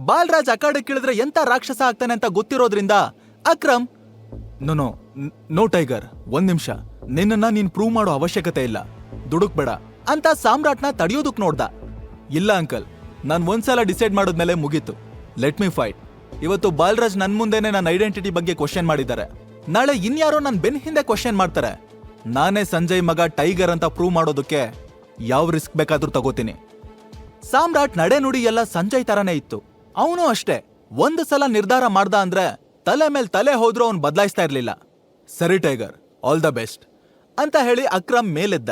ಬಾಲ್ರಾಜ್ ಅಖಾಡಕ್ಕಿಳಿದ್ರೆ ಎಂತ ರಾಕ್ಷಸ ಆಗ್ತಾನೆ ಅಂತ ಗೊತ್ತಿರೋದ್ರಿಂದ ಅಕ್ರಮ್, ನೋ ನೋ ಟೈಗರ್, ಒಂದ್ ನಿಮಿಷ, ನಿನ್ನನ್ನ ನೀನ್ ಪ್ರೂವ್ ಮಾಡೋ ಅವಶ್ಯಕತೆ ಇಲ್ಲ, ದುಡುಕ್ಬೇಡ ಅಂತ ಸಾಮ್ರಾಟ್ನ ತಡೆಯೋದಕ್ ನೋಡ್ದ. ಇಲ್ಲ ಅಂಕಲ್, ನಾನ್ ಒಂದ್ಸಲ ಡಿಸೈಡ್ ಮಾಡೋದ್ಮೇಲೆ ಮುಗೀತು, ಲೆಟ್ ಮಿ ಫೈಟ್. ಇವತ್ತು ಬಾಲ್ರಾಜ್ ನನ್ ಮುಂದೆನೆ ನನ್ನ ಐಡೆಂಟಿಟಿ ಬಗ್ಗೆ ಕ್ವಶನ್ ಮಾಡಿದ್ದಾರೆ, ನಾಳೆ ಇನ್ಯಾರೋ ನನ್ ಬೆನ್ ಹಿಂದೆ ಕ್ವಶನ್ ಮಾಡ್ತಾರೆ. ನಾನೇ ಸಂಜಯ್ ಮಗ ಟೈಗರ್ ಅಂತ ಪ್ರೂವ್ ಮಾಡೋದಕ್ಕೆ ಯಾವ ರಿಸ್ಕ್ ಬೇಕಾದ್ರೂ ತಗೋತೀನಿ. ಸಾಮ್ರಾಟ್ ನಡೆ ನುಡಿ ಎಲ್ಲ ಸಂಜಯ್ ತರಾನೇ ಇತ್ತು. ಅವನು ಅಷ್ಟೇ, ಒಂದು ಸಲ ನಿರ್ಧಾರ ಮಾಡ್ದ ಅಂದ್ರೆ ತಲೆ ಮೇಲ್ ತಲೆ ಹೋದ್ರೂ ಅವ್ನು ಬದಲಾಯಿಸ್ತಾ ಇರ್ಲಿಲ್ಲ. ಸರಿ ಟೈಗರ್, ಆಲ್ ದ ಬೆಸ್ಟ್ ಅಂತ ಹೇಳಿ ಅಕ್ರಮ್ ಮೇಲೆದ್ದ.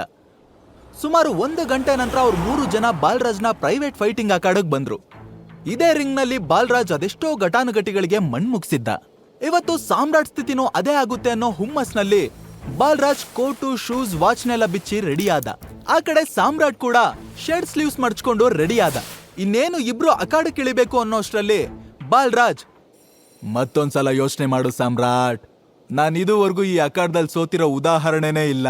ಸುಮಾರು 1 ಗಂಟೆ ನಂತರ ಅವ್ರು 3 ಜನ ಬಾಲ್ರಾಜ್ನ ಪ್ರೈವೇಟ್ ಫೈಟಿಂಗ್ ಅಖಾಡಕ್ ಬಂದ್ರು. ಇದೇ ರಿಂಗ್ ನಲ್ಲಿ ಬಾಲ್ರಾಜ್ ಅದೆಷ್ಟೋ ಘಟಾನುಘಟಿಗಳಿಗೆ ಮಣ್ಮುಗ್ಸಿದ್ದ. ಇವತ್ತು ಸಾಮ್ರಾಟ್ ಸ್ಥಿತಿನೂ ಅದೇ ಆಗುತ್ತೆ ಅನ್ನೋ ಹುಮ್ಮಸ್ನಲ್ಲಿ ಬಾಲ್ರಾಜ್ ಕೋಟು, ಶೂಸ್, ವಾಚ್ನೆಲ್ಲ ಬಿಚ್ಚಿ ರೆಡಿ ಆದ. ಆ ಕಡೆ ಸಾಮ್ರಾಟ್ ಕೂಡ ಶರ್ಟ್ ಸ್ಲೀವ್ಸ್ ಮಡ್ಚ್ಕೊಂಡು ರೆಡಿ ಆದ. ಇನ್ನೇನು ಇಬ್ರು ಅಖಾಡಕ್ಕೆ ಇಳಿಬೇಕು ಅನ್ನೋಷ್ಟರಲ್ಲಿ ಬಾಲ್ರಾಜ್, ಮತ್ತೊಂದ್ಸಲ ಯೋಚನೆ ಮಾಡು ಸಾಮ್ರಾಟ್, ನಾನ್ ಇದುವರೆಗೂ ಈ ಅಖಾಡದಲ್ಲಿ ಸೋತಿರೋ ಉದಾಹರಣೆನೇ ಇಲ್ಲ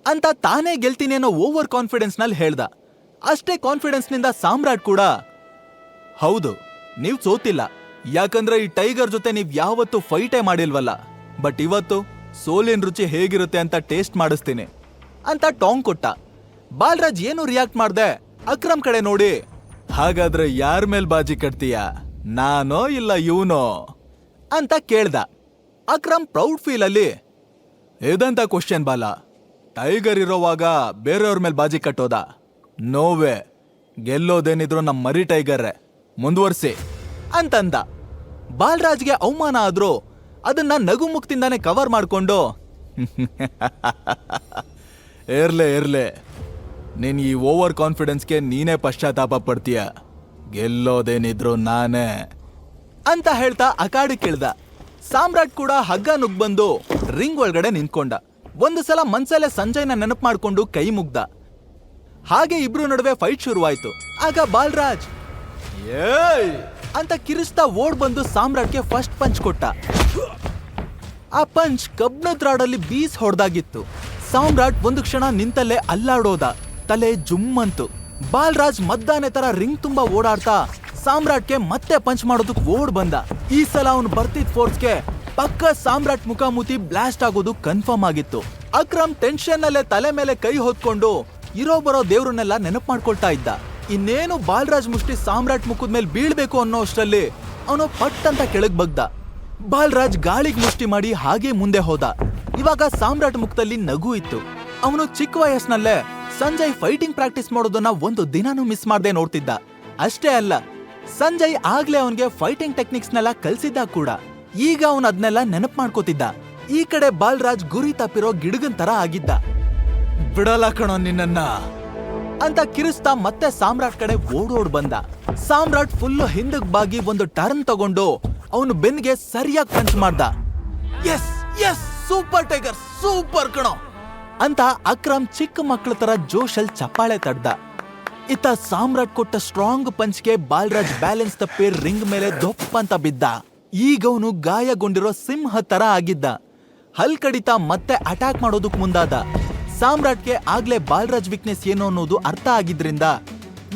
ಅಂತ ತಾನೇ ಗೆಲ್ತೀನಿ ಅನ್ನೋ ಓವರ್ ಕಾನ್ಫಿಡೆನ್ಸ್ ನಲ್ಲಿ ಹೇಳ್ದ. ಅಷ್ಟೇ ಕಾನ್ಫಿಡೆನ್ಸ್ ನಿಂದ ಸಾಮ್ರಾಟ್ ಕೂಡ, ಹೌದು ನೀವ್ ಸೋತಿಲ್ಲ, ಯಾಕಂದ್ರೆ ಈ ಟೈಗರ್ ಜೊತೆ ನೀವ್ ಯಾವತ್ತೂ ಫೈಟೇ ಮಾಡಿಲ್ವಲ್ಲ, ಬಟ್ ಇವತ್ತು ಸೋಲಿನ ರುಚಿ ಹೇಗಿರುತ್ತೆ ಅಂತ ಟೇಸ್ಟ್ ಮಾಡಿಸ್ತೀನಿ ಅಂತ ಟಾಂಗ್ ಕೊಟ್ಟ. ಬಾಲ್ರಾಜ್ ಏನು ರಿಯಾಕ್ಟ್ ಮಾಡ್ದೆ, ಅಕ್ರಮ್ ಕಡೆ ನೋಡಿ, ಹಾಗಾದ್ರೆ ಯಾರ ಮೇಲ್ ಬಾಜಿ ಕಟ್ತೀಯ, ನಾನೋ ಇಲ್ಲ ಇವನೋ ಅಂತ ಕೇಳ್ದ. ಅಕ್ರಮ್ ಪ್ರೌಡ್ ಫೀಲ್ ಅಲ್ಲಿ, ಇದಂತ ಕ್ವಶನ್ ಬಾಲ, ಟೈಗರ್ ಇರೋವಾಗ ಬೇರೆಯವ್ರ ಮೇಲೆ ಬಾಜಿ ಕಟ್ಟೋದ? ನೋವೇ, ಗೆಲ್ಲೋದೇನಿದ್ರು ನಮ್ ಮರಿ ಟೈಗರ್ರೆ, ಮುಂದುವರ್ಸಿ ಅಂತಂದ. ಬಾಲ್ರಾಜ್ಗೆ ಅವಮಾನ ಆದ್ರೂ ಅದನ್ನ ನಗು ಮುಕ್ತಿಂದಾನೆ ಕವರ್ ಮಾಡ್ಕೊಂಡು, ಇರ್ಲೆ ನೀನ್ ಈ ಓವರ್ ಕಾನ್ಫಿಡೆನ್ಸ್ಗೆ ನೀನೇ ಪಶ್ಚಾತ್ತಾಪ ಪಡ್ತೀಯ, ಗೆಲ್ಲೋದೇನಿದ್ರು ನಾನೇ ಅಂತ ಹೇಳ್ತಾ ಅಖಾಡಕ್ಕೆ ಇಳ್ದ. ಸಾಮ್ರಾಟ್ ಕೂಡ ಹಗ್ಗ ನುಗ್ಬಂದು ರಿಂಗ್ ಒಳಗಡೆ ನಿಂತ್ಕೊಂಡ. ಒಂದು ಸಲ ಮನ್ಸಲ್ಲೇ ಸಂಜಯ್ನ ನೆನಪು ಮಾಡ್ಕೊಂಡು ಕೈ ಮುಗ್ದ. ಹಾಗೆ ಇಬ್ರು ನಡುವೆ ಫೈಟ್ ಶುರುವಾಯ್ತು. ಆಗ ಬಾಲ್ರಾಜ್ ಏಯ್ ಅಂತ ಕಿರಿಸ್ತಾ ಓಡ್ ಬಂದು ಸಾಮ್ರಾಟ್ಗೆ ಫಸ್ಟ್ ಪಂಚ್ ಕೊಟ್ಟ. ಆ ಪಂಚ್ ಕಬ್ಣದ ರಾಡಲ್ಲಿ ಬೀಸ್ ಹೊಡೆದಾಗಿತ್ತು. ಸಾಮ್ರಾಟ್ ಒಂದು ಕ್ಷಣ ನಿಂತಲ್ಲೇ ಅಲ್ಲಾಡೋದ, ತಲೆ ಜುಮ್ಮಂತು. ಬಾಲ್ರಾಜ್ ಮದ್ದಾನೆ ತರ ರಿಂಗ್ ತುಂಬಾ ಓಡಾಡ್ತಾ ಸಾಮ್ರಾಟ್ಗೆ ಮತ್ತೆ ಪಂಚ್ ಮಾಡೋದಕ್ಕೆ ಓಡ್ ಬಂದ. ಈ ಸಲ ಅವನು ಬರ್ತಿದ್ ಫೋರ್ಸ್ಗೆ ಪಕ್ಕ ಸಾಮ್ರಾಟ್ ಮುಖಾಮುಖಿ ಬ್ಲಾಸ್ಟ್ ಆಗೋದು ಕನ್ಫರ್ಮ್ ಆಗಿತ್ತು. ಅಕ್ರಮ್ ಟೆನ್ಷನ್ ನಲ್ಲೇ ತಲೆ ಮೇಲೆ ಕೈ ಹೊತ್ಕೊಂಡು ಇರೋ ಬರೋ ದೇವ್ರನ್ನೆಲ್ಲ ನೆನಪು ಮಾಡ್ಕೊಳ್ತಾ ಇದ್ದ. ಇನ್ನೇನು ಬಾಲ್ರಾಜ್ ಮುಷ್ಟಿ ಸಾಮ್ರಾಟ್ ಮುಖದ ಮೇಲೆ ಬೀಳ್ಬೇಕು ಅನ್ನೋ ಅಷ್ಟರಲ್ಲಿ ಅವನು ಪಟ್ ಅಂತ ಕೆಳಗ್ ಬಗ್ದ. ಬಾಲ್ರಾಜ್ ಗಾಳಿಗೆ ಮುಷ್ಟಿ ಮಾಡಿ ಹಾಗೆ ಮುಂದೆ ಹೋದ. ಇವಾಗ ಸಾಮ್ರಾಟ್ ಮುಖದಲ್ಲಿ ನಗು ಇತ್ತು. ಅವನು ಚಿಕ್ಕ ವಯಸ್ಸಿನಲ್ಲೇ ಸಂಜಯ್ ಫೈಟಿಂಗ್ ಪ್ರಾಕ್ಟೀಸ್ ಮಾಡೋದನ್ನ ಒಂದು ದಿನಾನು ಮಿಸ್ ಮಾಡದೆ ನೋಡ್ತಿದ್ದ. ಅಷ್ಟೇ ಅಲ್ಲ, ಸಂಜಯ್ ಆಗ್ಲೇ ಅವನ್ಗೆ ಫೈಟಿಂಗ್ ಟೆಕ್ನಿಕ್ಸ್ನೆಲ್ಲ ಕಲ್ಸಿದ್ದ ಕೂಡ. ಈಗ ಅವನ್ ಅದನ್ನೆಲ್ಲ ನೆನಪು ಮಾಡ್ಕೋತಿದ್ದ. ಈ ಕಡೆ ಬಾಲ್ರಾಜ್ ಗುರಿ ತಪ್ಪಿರೋ ಗಿಡಗನ್ ತರ ಆಗಿದ್ದ. ಬಿಡಲ್ಲ ಕಣೋ ನಿನ್ನನ್ನ ಅಂತ ಕಿರಿಸ್ತಾ ಮತ್ತೆ ಸಾಮ್ರಾಟ್ ಕಡೆ ಓಡೋಡ್ ಬಂದ. ಸಾಮ್ರಾಟ್ ಫುಲ್ ಹಿಂದಕ್ ಬಾಗಿ ಒಂದು ಟರ್ನ್ ತಗೊಂಡು ಅವನು ಬೆನ್ಗೆ ಸರಿಯಾಗಿ ಪಂಚ್ ಮಾಡ್ದ. Yes yes super tiger, super ಕಣೋ ಅಂತ ಅಕ್ರಮ್ ಚಿಕ್ಕ ಮಕ್ಕಳ ತರ ಜೋಶಲ್ ಚಪ್ಪಾಳೆ ತಡ್ದ. ಇತ್ತ ಸಾಮ್ರಾಟ್ ಕೊಟ್ಟ ಸ್ಟ್ರಾಂಗ್ ಪಂಚ್ಗೆ ಬಾಲ್ರಾಜ್ ಬ್ಯಾಲೆನ್ಸ್ ತಪ್ಪಿ ರಿಂಗ್ ಮೇಲೆ ದೊಪ್ಪ ಅಂತ ಬಿದ್ದ. ಈಗ ಅವನು ಗಾಯಗೊಂಡಿರೋ ಸಿಂಹ ತರ ಆಗಿದ್ದ. ಹಲ್ ಕಡಿತಾ ಮತ್ತೆ ಅಟ್ಯಾಕ್ ಮಾಡೋದಕ್ ಮುಂದಾದ. ಸಾಮ್ರಾಟ್ಗೆ ಆಗ್ಲೇ ಬಾಲ್ರಾಜ್ ವೀಕ್ನೆಸ್ ಏನು ಅನ್ನೋದು ಅರ್ಥ ಆಗಿದ್ರಿಂದ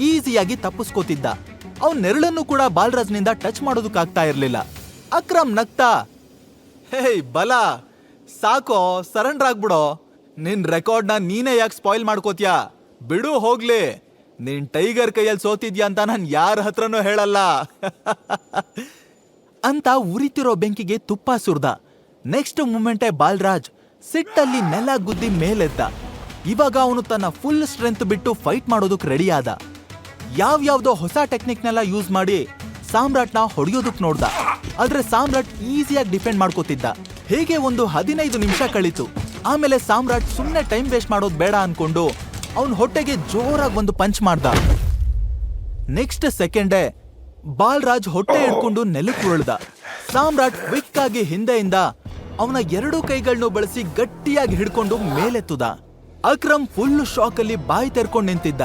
ಈಸಿಯಾಗಿ ತಪ್ಪಿಸ್ಕೋತಿದ್ದ. ಅವನ್ ನೆರಳನ್ನು ಕೂಡ ಬಾಲ್ರಾಜ್ನಿಂದ ಟಚ್ ಮಾಡೋದಕ್ಕಾಗ್ತಾ ಇರ್ಲಿಲ್ಲ. ಅಕ್ರಮ್ ನಗ್ತಾ, ಹೇಯ್ ಬಲ, ಸಾಕೋ ಸರೆಂಡರ್ ಆಗ್ಬಿಡೋ, ನಿನ್ ರೆಕಾರ್ಡ್ನ ನೀನೇ ಯಾಕೆ ಸ್ಪಾಯ್ಲ್ ಮಾಡ್ಕೋತ್ಯಾ, ಬಿಡು ಹೋಗ್ಲಿ, ನೀನ್ ಟೈಗರ್ ಕೈಯಲ್ಲಿ ಸೋತಿದ್ಯಾ ಅಂತ ನಾನ್ ಯಾರ ಹತ್ರನೂ ಹೇಳಲ್ಲ ಅಂತ ಉರಿತಿರೋ ಬೆಂಕಿಗೆ ತುಪ್ಪ ಸುರ್ದ. ನೆಕ್ಸ್ಟ್ ಮೂಮೆಂಟೇ ಬಾಲ್ರಾಜ್ ಸಿಟ್ಟಲ್ಲಿ ನೆಲ ಗುದ್ದಿ ಮೇಲೆದ್ದ. ಇವಾಗ ಅವನು ತನ್ನ ಫುಲ್ ಸ್ಟ್ರೆಂತ್ ಬಿಟ್ಟು ಫೈಟ್ ಮಾಡೋದಕ್ ರೆಡಿ ಆದ. ಯಾವ್ಯಾವ್ದೋ ಹೊಸ ಟೆಕ್ನಿಕ್ನೆಲ್ಲ ಯೂಸ್ ಮಾಡಿ ಸಾಮ್ರಾಟ್ನ ಹೊಡೆಯೋದಕ್ ನೋಡ್ದ. ಆದ್ರೆ ಸಾಮ್ರಾಟ್ ಈಸಿಯಾಗಿ ಡಿಫೆಂಡ್ ಮಾಡ್ಕೋತಿದ್ದ. ಹೇಗೆ ಒಂದು 15 ನಿಮಿಷ ಕಳೀತು. ಆಮೇಲೆ ಸಾಮ್ರಾಟ್ ಸುಮ್ನೆ ಟೈಮ್ ವೇಸ್ಟ್ ಮಾಡೋದ್ ಬೇಡ ಅನ್ಕೊಂಡು ಅವನ್ ಹೊಟ್ಟೆಗೆ ಜೋರಾಗಿ ಒಂದು ಪಂಚ್ ಮಾಡ್ದ. ನೆಕ್ಸ್ಟ್ ಸೆಕೆಂಡೇ ಬಾಲ್ರಾಜ್ ಹೊಟ್ಟೆ ಹಿಡ್ಕೊಂಡು ನೆಲಕ್ಕೆ ಉರುಳ್ದ. ಸಾಮ್ರಾಟ್ ಕ್ವಿಕ್ ಆಗಿ ಹಿಂದೆಯಿಂದ ಅವನ 2 ಕೈಗಳನ್ನು ಬಳಸಿ ಗಟ್ಟಿಯಾಗಿ ಹಿಡ್ಕೊಂಡು ಮೇಲೆತ್ತುದ. ಅಕ್ರಮ್ ಫುಲ್ ಶಾಕ್ ಅಲ್ಲಿ ಬಾಯಿ ತೆರ್ಕೊಂಡು ನಿಂತಿದ್ದ.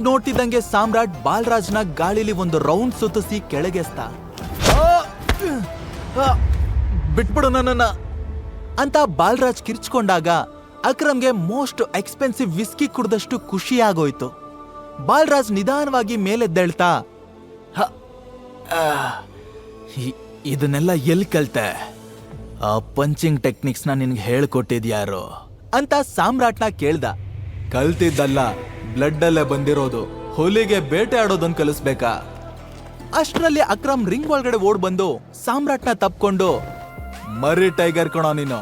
ನೋಡ್ತಿದ್ದಂಗೆ ಸಾಮ್ರಾಟ್ ಬಾಲ್ರಾಜ್ನ ಗಾಳಿಲಿ ಒಂದು ರೌಂಡ್ ಸುತ್ತಿಸಿ ಕೆಳಗೆಸ್ತ. ಬಿಟ್ಬಿಡು ನನ್ನನ್ನ ಅಂತ ಬಾಲ್ರಾಜ್ ಕಿರ್ಚ್ಕೊಂಡಾಗ ಅಕ್ರಮ್ಗೆ ಮೋಸ್ಟ್ ಎಕ್ಸ್ಪೆನ್ಸಿವ್ ವಿಸ್ಕಿ ಕುಡ್ದಷ್ಟು ಖುಷಿ ಆಗೋಯ್ತು. ಬಾಲ್ರಾಜ್ ನಿಧಾನವಾಗಿ ಮೇಲೆದ್ದೇಳ್ತಾ, ಇದನ್ನೆಲ್ಲ ಎಲ್ಲಿ ಕಲ್ತೆ? ಆ ಪಂಚಿಂಗ್ ಟೆಕ್ನಿಕ್ಸ್ನ ನಿನ್ಗೆ ಹೇಳ್ಕೊಟ್ಟಿದ್ಯಾರು ಅಂತ ಸಾಮ್ರಾಟ್ನ ಕೇಳ್ದ. ಕಲ್ತಿದ್ದಲ್ಲ, ಬ್ಲಡ್ ಅಲ್ಲೇ ಬಂದಿರೋದು. ಹುಲಿಗೆ ಬೇಟೆ ಆಡೋದನ್ನ ಕಲಿಸ್ಬೇಕಾ? ಅಷ್ಟರಲ್ಲಿ ಅಕ್ರಮ್ ರಿಂಗ್ ಒಳಗಡೆ ಓಡ್ ಬಂದು ಸಾಮ್ರಾಟ್ನ ತಪ್ಕೊಂಡು, ಮರಿ ಟೈಗರ್ ಕಣೋ ನೀನು,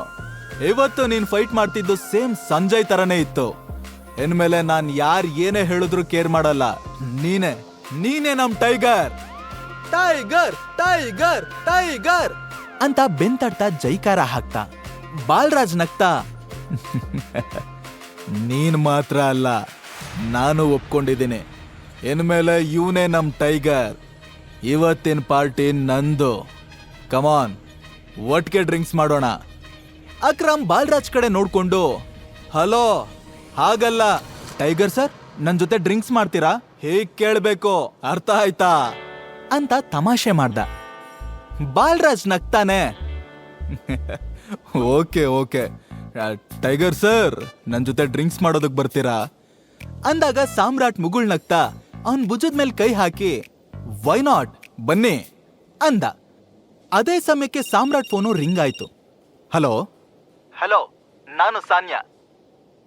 ಇವತ್ತು ನೀನ್ ಫೈಟ್ ಮಾಡ್ತಿದ್ದು ಸೇಮ್ ಸಂಜಯ್ ತರನೇ ಇತ್ತು. ಇನ್ಮೇಲೆ ನಾನ್ ಯಾರ್ ಏನೇ ಹೇಳಿದ್ರು ಕೇರ್ ಮಾಡಲ್ಲ. ನೀನೇ ನಮ್ ಟೈಗರ್, ಟೈಗರ್ ಟೈಗರ್ ಟೈಗರ್ ಅಂತ ಬೆಂತಡ್ತಾ ಜೈಕಾರ ಹಾಕ್ತಾ. ಬಾಲರಾಜ್ ನಗ್ತಾ, ನೀನ್ ಮಾತ್ರ ಅಲ್ಲ, ನಾನು ಒಪ್ಕೊಂಡಿದ್ದೀನಿ. ಇನ್ಮೇಲೆ ಇವನೇ ನಮ್ ಟೈಗರ್. ಇವತ್ತಿನ ಪಾರ್ಟಿ ನಂದು. ಕಮಾನ್, ಒಟ್ಟಿಗೆ ಡ್ರಿಂಕ್ಸ್ ಮಾಡೋಣ. ಅಕ್ರಮ್ ಬಾಲರಾಜ್ ಕಡೆ ನೋಡ್ಕೊಂಡು, ಹಲೋ, ಹಾಗಲ್ಲ ಟೈಗರ್ ಸರ್, ನನ್ ಜೊತೆ ಡ್ರಿಂಕ್ಸ್ ಮಾಡ್ತೀರಾ? ಹೀಗ್ ಕೇಳ್ಬೇಕು, ಅರ್ಥ ಆಯ್ತಾ ಅಂತ ತಮಾಷೆ ಮಾಡ್ದ. ಬಾಲರಾಜ್ ನಗ್ತಾನೆ, ಓಕೆ ಟೈಗರ್ ಸರ್, ನನ್ ಜೊತೆ ಡ್ರಿಂಕ್ಸ್ ಮಾಡೋದಕ್ ಬರ್ತೀರಾ ಅಂದಾಗ ಸಾಮ್ರಾಟ್ ಮುಗುಳ್ ನಗ್ತಾ ಅವನ್ ಭುಜದ ಮೇಲೆ ಕೈ ಹಾಕಿ, ವೈ ನಾಟ್, ಬನ್ನಿ ಅಂದ. ಅದೇ ಸಮಯಕ್ಕೆ ಸಾಮ್ರಾಟ್ ಫೋನು ರಿಂಗ್ ಆಯ್ತು. ಹಲೋ, ನಾನು ಸಾನ್ಯಾ.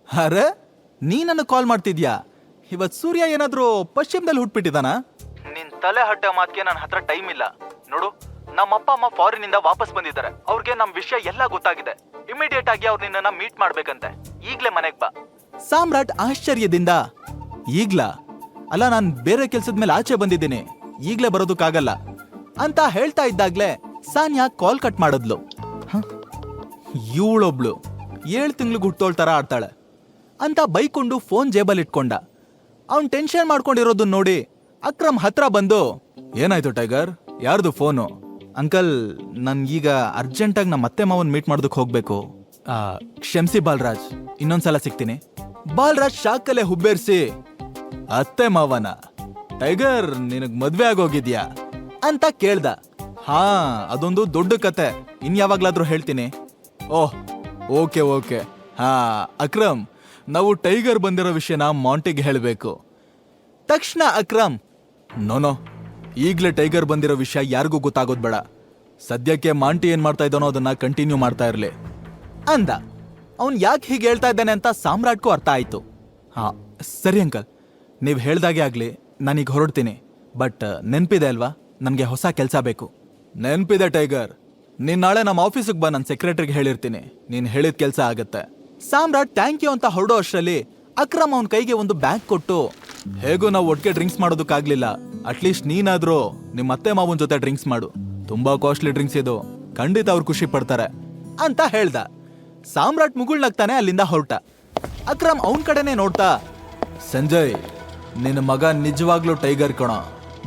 ಅರೆ, ನೀ ನನ್ನ ಕಾಲ್ ಮಾಡ್ತಿದ್ಯಾ? ಇವತ್ ಸೂರ್ಯ ಏನಾದ್ರೂ ಪಶ್ಚಿಮದಲ್ಲಿ ಹುಟ್ಬಿಟ್ಟಿದಾನ? ನಿನ್ ತಲೆ ಹಡ್ಡ ಮಾತ್ಗೆ ನನ್ನ ಹತ್ರ ಟೈಮ್ ಇಲ್ಲ. ನೋಡು, ನಮ್ಮ ಅಪ್ಪ ಅಮ್ಮ ಫಾರಿನ್ ಇಂದ ವಾಪಸ್ ಬಂದಿದ್ದಾರೆ. ಅವ್ರಿಗೆ ನಮ್ ವಿಷಯ ಎಲ್ಲ ಗೊತ್ತಾಗಿದೆ. ಇಮಿಡಿಯೇಟ್ ಆಗಿ ಅವ್ರು ನಿನ್ನ ಮೀಟ್ ಮಾಡ್ಬೇಕಂತೆ. ಈಗ್ಲೇ ಮನೆಗ್ ಬಾ. ಸಾಮ್ರಾಟ್ ಆಶ್ಚರ್ಯದಿಂದ, ಈಗ್ಲಾ? ಅಲ್ಲ, ನಾನ್ ಬೇರೆ ಕೆಲ್ಸದ ಮೇಲೆ ಆಚೆ ಬಂದಿದ್ದೀನಿ, ಈಗ್ಲೇ ಬರೋದಕ್ಕಾಗಲ್ಲ ಅಂತ ಹೇಳ್ತಾ ಇದ್ದಾಗ್ಲೇ ಸಾನ್ಯಾ ಕಾಲ್ ಕಟ್ ಮಾಡಿದ್ಲು. ಇವಳೊಬ್ಳು 7 ತಿಂಗ್ಳಿಗೆ ಹುಟ್ಟೋಳ್ ತರ ಆಡ್ತಾಳೆ ಅಂತ ಬೈಕೊಂಡು ಫೋನ್ ಜೇಬಲ್ ಇಟ್ಕೊಂಡ. ಅವ್ನ್ ಟೆನ್ಷನ್ ಮಾಡ್ಕೊಂಡಿರೋದನ್ನ ನೋಡಿ ಅಕ್ರಮ್ ಹತ್ರ ಬಂದು, ಏನಾಯ್ತು ಟೈಗರ್, ಯಾರ್ದು ಫೋನು? ಅಂಕಲ್, ನನ್ಗೀಗ ಅರ್ಜೆಂಟಾಗಿ ನಮ್ಮ ಅತ್ತೆ ಮಾವನ್ ಮೀಟ್ ಮಾಡೋದಕ್ಕೆ ಹೋಗ್ಬೇಕು. ಕ್ಷಮಿಸಿ ಬಾಲರಾಜ್, ಇನ್ನೊಂದ್ಸಲ ಸಿಗ್ತೀನಿ. ಬಾಲರಾಜ್ ಶಾಕಲ್ಲೇ ಹುಬ್ಬೇರ್ಸಿ, ಅತ್ತೆ ಮಾವನ? ಟೈಗರ್, ನಿನಗ್ ಮದ್ವೆ ಆಗೋಗಿದ್ಯಾ ಅಂತ ಕೇಳ್ದ. ಹಾ, ಅದೊಂದು ದೊಡ್ಡ ಕತೆ, ಇನ್ಯಾವಾಗ್ಲಾದ್ರೂ ಹೇಳ್ತೀನಿ. ಓಹ್, ಓಕೆ. ಹಾ ಅಕ್ರಮ್, ನಾವು ಟೈಗರ್ ಬಂದಿರೋ ವಿಷಯನ ಮಾಂಟಿಗೆ ಹೇಳಬೇಕು. ತಕ್ಷಣ ಅಕ್ರಮ್, ನೋನೋ, ಈಗ್ಲೇ ಟೈಗರ್ ಬಂದಿರೋ ವಿಷಯ ಯಾರಿಗೂ ಗೊತ್ತಾಗೋದ್ ಬೇಡ. ಸದ್ಯಕ್ಕೆ ಮಾಂಟಿ ಏನ್ ಮಾಡ್ತಾ ಇದ್ದಾನೋ ಅದನ್ನ ಕಂಟಿನ್ಯೂ ಮಾಡ್ತಾ ಇರ್ಲಿ ಅಂದ. ಅವನ್ ಯಾಕೆ ಹೀಗೆ ಹೇಳ್ತಾ ಇದ್ದಾನೆ ಅಂತ ಸಾಮ್ರಾಟ್ಗೂ ಅರ್ಥ ಆಯ್ತು. ಹಾ ಸರಿ ಅಂಕಲ್, ನೀವ್ ಹೇಳ್ದಾಗೆ ಆಗ್ಲಿ, ನಾನೀಗ ಹೊರಡ್ತೀನಿ. ಬಟ್ ನೆನ್ಪಿದೆ ಅಲ್ವಾ, ನನ್ಗೆ ಹೊಸ ಕೆಲ್ಸ ಬೇಕು. ನೆನ್ಪಿದೆ ಟೈಗರ್, ನೀನ್ ನಾಳೆ ನಮ್ಮ ಆಫೀಸಿಗೆ ಬಾ, ನನ್ನ ಸೆಕ್ರೆಟರಿಗೆ ಹೇಳಿರ್ತೀನಿ. ನೀನ್ ಹೇಳಿದ ಕೆಲ್ಸ ಆಗತ್ತೆ. ಸಾಮ್ರಾಟ್ ಥ್ಯಾಂಕ್ ಯು ಅಂತ ಹೊರಡೋ ಅಷ್ಟರಲ್ಲಿ ಅಕ್ರಮ್ ಅವನ್ ಕೈಗೆ ಒಂದು ಬ್ಯಾಗ್ ಕೊಟ್ಟು, ಹೇಗೂ ನಾವು ಒಟ್ಟಿಗೆ ಡ್ರಿಂಕ್ಸ್ ಮಾಡೋದಕ್ಕಾಗ್ಲಿಲ್ಲ, ಅಟ್ಲೀಸ್ಟ್ ನೀನಾದ್ರೂ ನಿಮ್ಮ ಅತ್ತೆ ಮಾವನ್ ಜೊತೆ ಡ್ರಿಂಕ್ಸ್ ಮಾಡು. ತುಂಬಾ ಕಾಸ್ಟ್ಲಿ ಡ್ರಿಂಕ್ಸ್ ಇದು, ಖಂಡಿತ ಅವ್ರು ಖುಷಿ ಪಡ್ತಾರೆ ಅಂತ ಹೇಳ್ದ. ಸಾಮ್ರಾಟ್ ಮುಗುಳ್ನಾಗ್ತಾನೆ ಅಲ್ಲಿಂದ ಹೊರಟ. ಅಕ್ರಮ್ ಅವನ್ ಕಡೆನೆ ನೋಡ್ತಾ, ಸಂಜಯ್, ನಿನ್ನ ಮಗ ನಿಜವಾಗ್ಲೂ ಟೈಗರ್ ಕಣೋ.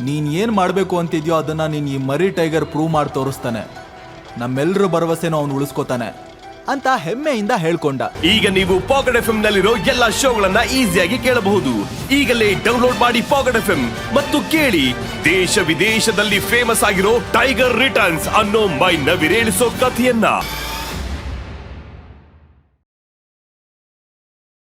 ನೀನ್ ಏನ್ ಮಾಡ್ಬೇಕು ಅಂತಿದ್ಯೋ ಅದನ್ನ ನೀನ್ ಈ ಮರಿ ಟೈಗರ್ ಪ್ರೂವ್ ಮಾಡಿ ತೋರಿಸ್ತಾನೆ. ನಮ್ಮೆಲ್ಲರ ಭರವಸೆನೂ ಅವನು ಉಳಿಸ್ಕೋತಾನೆ ಅಂತ ಹೆಮ್ಮೆಯಿಂದ ಹೇಳ್ಕೊಂಡ. ಈಗ ನೀವು ಪಾಕೆಟ್ ಎಫ್ಎಂ ನಲ್ಲಿರೋ ಎಲ್ಲಾ ಶೋಗಳನ್ನ ಈಸಿಯಾಗಿ ಕೇಳಬಹುದು. ಈಗಲೇ ಡೌನ್ಲೋಡ್ ಮಾಡಿ ಪಾಕೆಟ್ ಎಫ್ಎಂ ಮತ್ತು ಕೇಳಿ ದೇಶ ವಿದೇಶದಲ್ಲಿ ಫೇಮಸ್ ಆಗಿರೋ ಟೈಗರ್ ರಿಟರ್ನ್ಸ್ ಅನ್ನೋ ಮೈ ನವಿರೇಳಿಸೋ ಕಥೆಯನ್ನ.